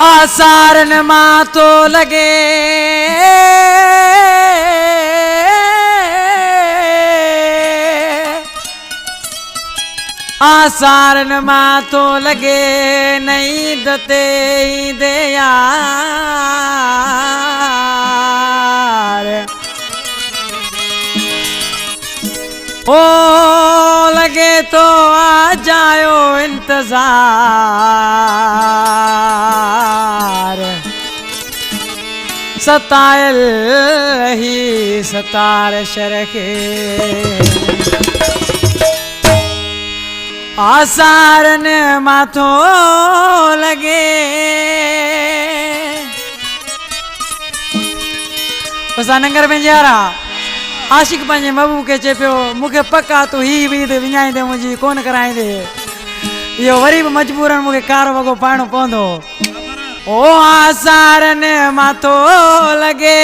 आसारन मां तो लगे आसारन मां तो लगे नहीं दते दे यार ओ लगे तो आ जायो इंतजार सतायल ही सतार शरखे आसारन माथो लगे नंगर में जारा आशिक पंहिंजे महबूब के चे पियो मूंखे पक्का तू ही बीद विञाईंदे मुंहिंजी कोन कराईंदे इहो वरी बि मजबूरन मूंखे कारो वॻो पाइणो पवंदो ओ आसारन माथो लगे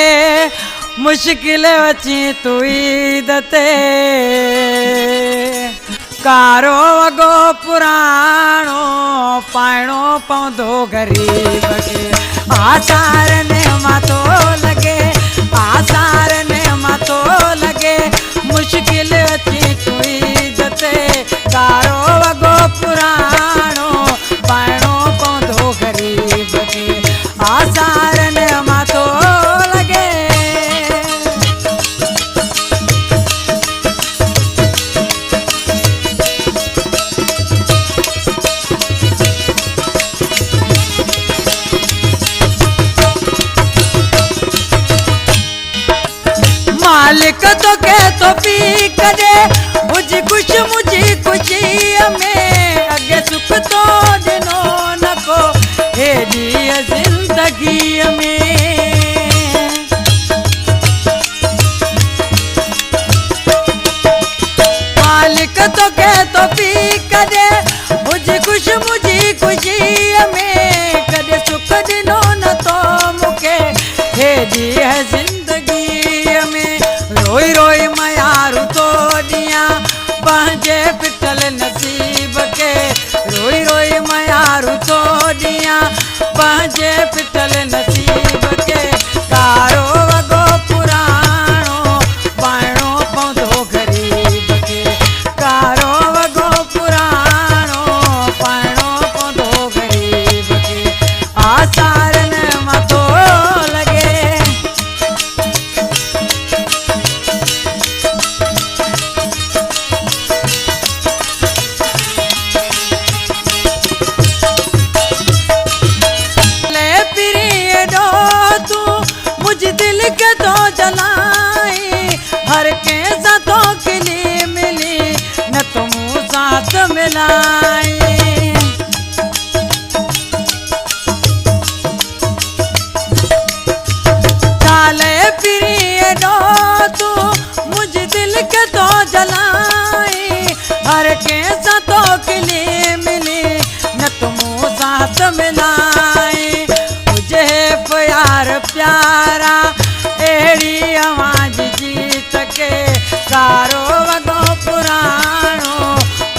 मुश्किल अची तू ईद ते कारो वॻो पुराणो पाइणो पवंदो ग़रीब खे आसारन माथो लगे आसारन माथो लगे मुश्किल अची तू ईद ते कारो वॻो पुराणो पाइणो पवंदो ग़रीब खे आसारन माथो लगे मालिक तो के तो पी करे मुझी खुश मुझी खुशी में अगे सुख तो दिनो न को हे दिया जिंदगी में मालिक तो के तो पी करे मुझी खुशी में कदे सुख दिनो न तो मुके हे दिया जिंदगी में रोई रोई मयारू तो दिया पंहिंजे पिटल नसीब के रोई रोई मयारू तो दिया पंहिंजे पिटल नसीब के कारो वॻो पुराणो पाइणो पवंदो ग़रीब खे कारो वॻो पुराणो पाइणो पवंदो ग़रीब खे आसारन माथो लगे दिल के तो जलाई हर के साथों के लिए मिली न तुम साथ मिलाई चाले प्रिय दो तू मुझे दिल के तो जलाई हर के साथों के लिए मिली न तुम साथ मिलाई मुझे प्यार प्यारा एड़ी आवाज जीत के कारो वॻो पुराणो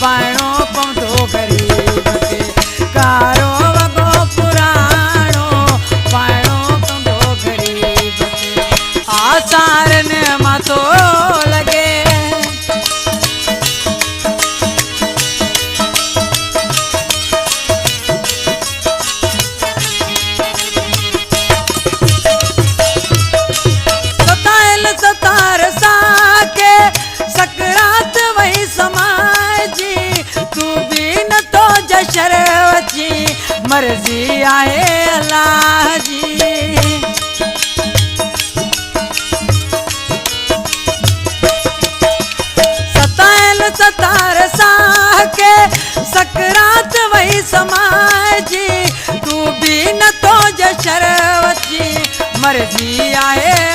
पाइणो पवंदो ग़रीब खे कारो वॻो पुराणो पाइणो पवंदो ग़रीब खे आसारन माथो लगे सतार साके सकरात वही समाए जी तू भी न तो जशर वची मर्जी आहे अल्लाह जी सतार साके सकरात वही समाए जी तू भी न तो जशर वची मर्जी आहे